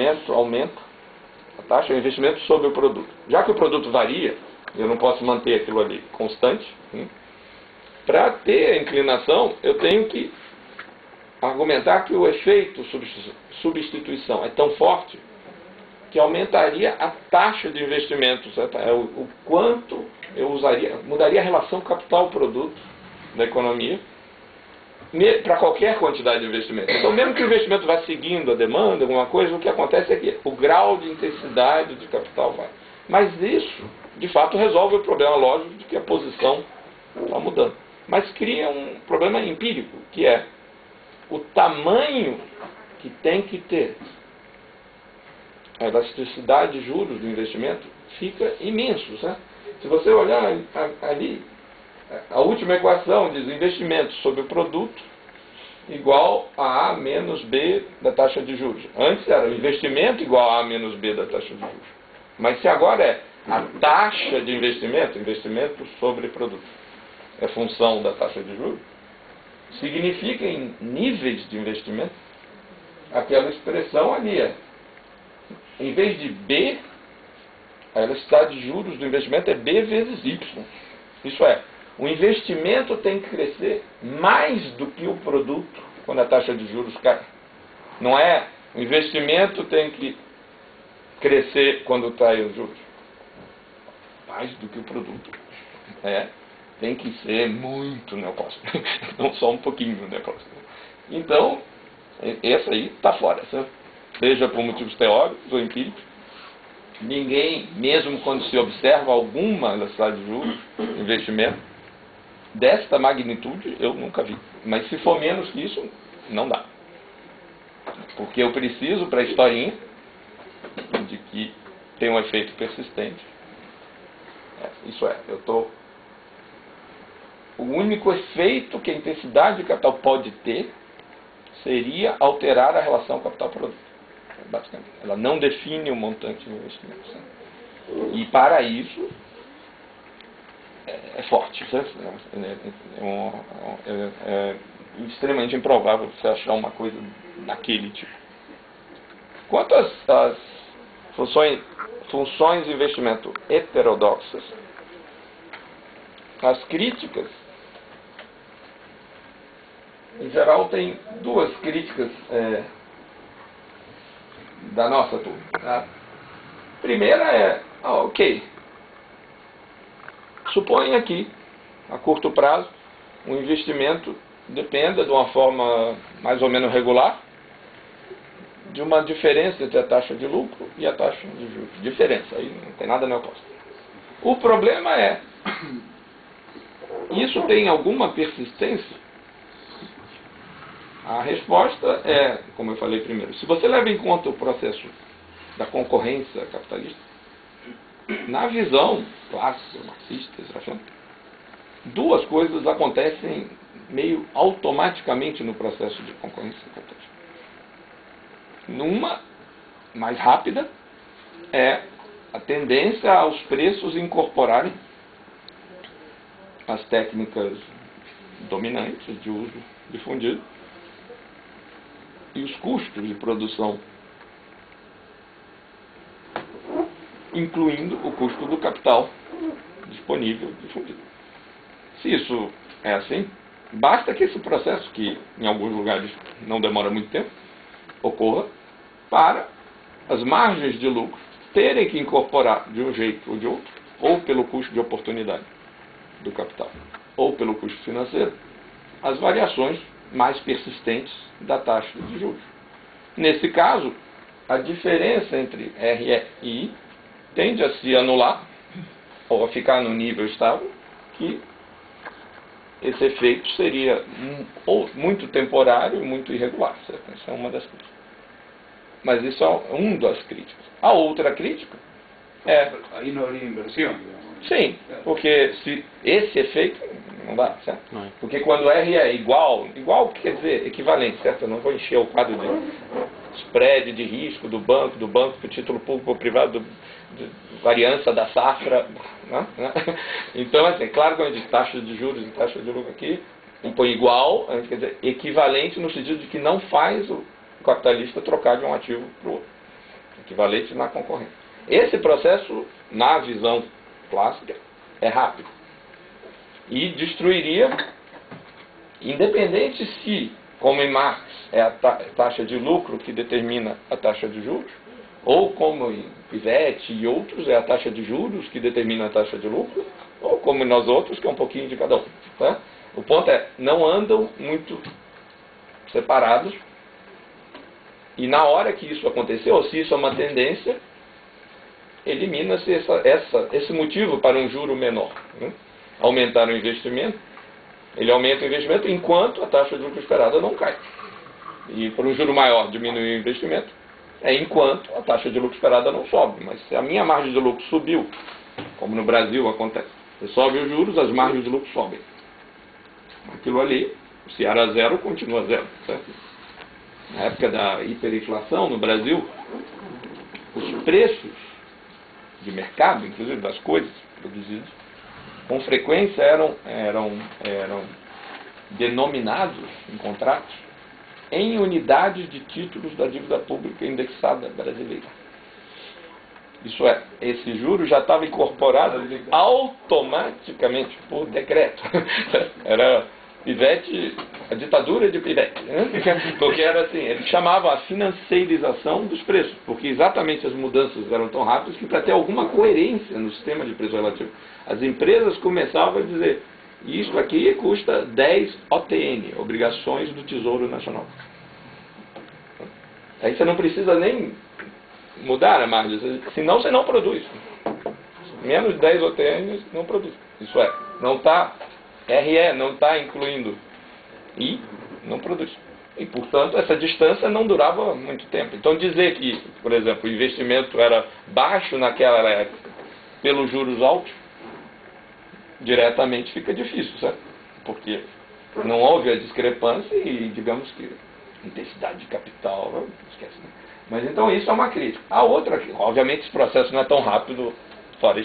investimento aumenta, a taxa de investimento sobre o produto. Já que o produto varia, eu não posso manter aquilo ali constante, para ter a inclinação, eu tenho que argumentar que o efeito substituição é tão forte que aumentaria a taxa de investimento, o quanto eu usaria, mudaria a relação capital-produto da economia para qualquer quantidade de investimento. Então, mesmo que o investimento vá seguindo a demanda, alguma coisa, o que acontece é que o grau de intensidade de capital vai. Mas isso, de fato, resolve o problema lógico de que a posição está mudando. Mas cria um problema empírico, que é o tamanho que tem que ter a elasticidade de juros do investimento fica imenso. Né? Se você olhar ali, a última equação diz investimento sobre o produto igual a A menos B da taxa de juros. Antes era o investimento igual a A menos B da taxa de juros. Mas se agora é a taxa de investimento, investimento sobre produto, é função da taxa de juros, significa em níveis de investimento, aquela expressão ali é, em vez de B, a elasticidade de juros do investimento é B vezes Y. Isso é, o investimento tem que crescer mais do que o produto quando a taxa de juros cai. Não é, o investimento tem que crescer quando cai os juros. Mais do que o produto. Tem que ser muito neoclássico, não só um pouquinho neoclássico. Então, essa aí está fora, certo? Seja por motivos teóricos ou empíricos. Ninguém, mesmo quando se observa alguma elasticidade de juros, investimento, desta magnitude eu nunca vi. Mas se for menos que isso, não dá. Porque eu preciso, para a historinha, de que tem um efeito persistente. Isso é, o único efeito que a intensidade de capital pode ter seria alterar a relação capital-produto. Basicamente. Ela não define o montante de investimento. E para isso é forte. É extremamente improvável você achar uma coisa daquele tipo. Quanto às funções de investimento heterodoxas, as críticas, em geral, tem duas críticas da nossa turma. Tá? Primeira é, ok, suponha que, a curto prazo, o investimento dependa de uma forma mais ou menos regular de uma diferença entre a taxa de lucro e a taxa de juros. Diferença, aí não tem nada neoclássico. O problema é, isso tem alguma persistência? A resposta é, como eu falei primeiro, se você leva em conta o processo da concorrência capitalista, na visão clássica, marxista, duas coisas acontecem meio automaticamente no processo de concorrência capitalista. Numa, mais rápida, é a tendência aos preços incorporarem as técnicas dominantes de uso difundido e os custos de produção, incluindo o custo do capital disponível difundido. Se isso é assim, basta que esse processo, que em alguns lugares não demora muito tempo, ocorra para as margens de lucro terem que incorporar de um jeito ou de outro, ou pelo custo de oportunidade do capital, ou pelo custo financeiro, as variações mais persistentes da taxa de juros. Nesse caso, a diferença entre RE e I tende a se anular, ou a ficar no nível estável, que esse efeito seria ou muito temporário e muito irregular. Certo? Essa é uma das críticas. Mas isso é uma das críticas. A outra crítica é... Aí não haveria inversão, digamos. Sim, porque se esse efeito não dá, certo? Não é. Porque quando R é igual quer dizer equivalente, certo? Eu não vou encher o quadro de spread de risco do banco para o título público ou privado, variância da safra, né? Então, assim, claro que a gente diz taxa de juros e taxa de lucro aqui, põe igual, a gente quer dizer equivalente no sentido de que não faz o capitalista trocar de um ativo para o outro. equivalente na concorrência. Esse processo, na visão clássica, é rápido. E destruiria, independente se, como em Marx, é a taxa de lucro que determina a taxa de juros, ou como em Pivetti e outros, é a taxa de juros que determina a taxa de lucro, ou como nós outros, que é um pouquinho de cada um. Tá? O ponto é, não andam muito separados, e na hora que isso aconteceu, ou se isso é uma tendência, elimina-se esse motivo para um juro menor. Né? Aumentar o investimento, ele aumenta o investimento enquanto a taxa de lucro esperada não cai. E para um juro maior diminuir o investimento, é enquanto a taxa de lucro esperada não sobe. Mas se a minha margem de lucro subiu, como no Brasil acontece, você sobe os juros, as margens de lucro sobem. Aquilo ali, se era zero, continua zero. Certo? Na época da hiperinflação no Brasil, os preços de mercado, inclusive das coisas produzidas, com frequência eram denominados em contratos em unidades de títulos da dívida pública indexada brasileira. Isso é, esse juro já estava incorporado automaticamente por decreto. Era Pivetti, a ditadura de Pivetti, né? Porque era assim, ele chamava a financeirização dos preços, porque exatamente as mudanças eram tão rápidas que, para ter alguma coerência no sistema de preço relativo, as empresas começavam a dizer: isso aqui custa 10 OTN, obrigações do Tesouro Nacional. Aí você não precisa nem mudar a margem, senão você não produz. Menos 10 OTN não produz. Isso é, não está, RE não está incluindo I, não produz. E, portanto, essa distância não durava muito tempo. Então, dizer que, por exemplo, o investimento era baixo naquela época pelos juros altos, diretamente fica difícil, certo? Porque não houve a discrepância e, digamos que, intensidade de capital, esquece, né? Mas então isso é uma crítica. A outra, obviamente esse processo não é tão rápido, fora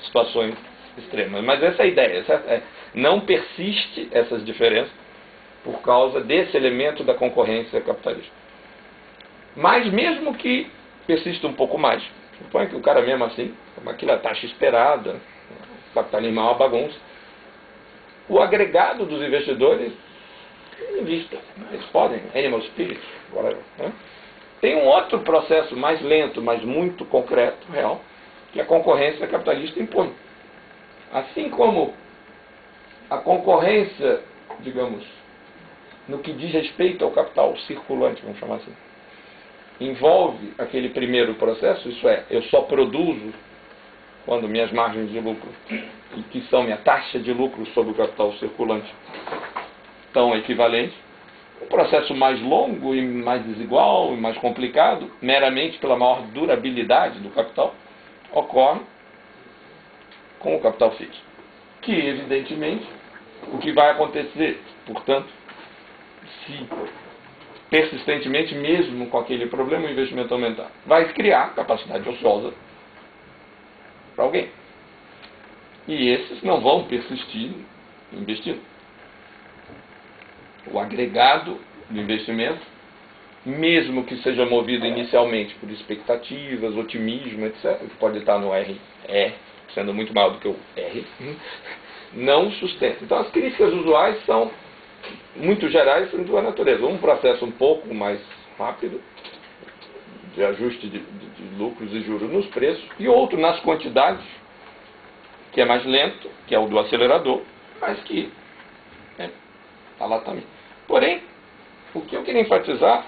situações extremas, mas essa é a ideia, certo? Não persiste essas diferenças por causa desse elemento da concorrência capitalista. Mas mesmo que persista um pouco mais, suponha que o cara mesmo assim, como aquilo é a taxa esperada, o capitalismo é uma bagunça, o agregado dos investidores invista, eles podem, animal spirit, whatever, né? Tem um outro processo mais lento, mas muito concreto, real, que a concorrência capitalista impõe. Assim como a concorrência, digamos, no que diz respeito ao capital circulante, vamos chamar assim, envolve aquele primeiro processo, isso é, eu só produzo quando minhas margens de lucro, e que são minha taxa de lucro sobre o capital circulante, estão equivalentes. Um processo mais longo e mais desigual e mais complicado, meramente pela maior durabilidade do capital, ocorre com o capital fixo. Que, evidentemente, o que vai acontecer, portanto, se persistentemente, mesmo com aquele problema, o investimento aumentar, vai criar capacidade ociosa para alguém. E esses não vão persistir investindo. O agregado do investimento, mesmo que seja movido inicialmente por expectativas, otimismo, etc., que pode estar no RE, sendo muito maior do que o R, não sustenta. Então as críticas usuais são muito gerais e de sua natureza. Um processo um pouco mais rápido, de ajuste de lucros e juros nos preços, e outro nas quantidades, que é mais lento, que é o do acelerador, mas que está lá também. Porém, o que eu queria enfatizar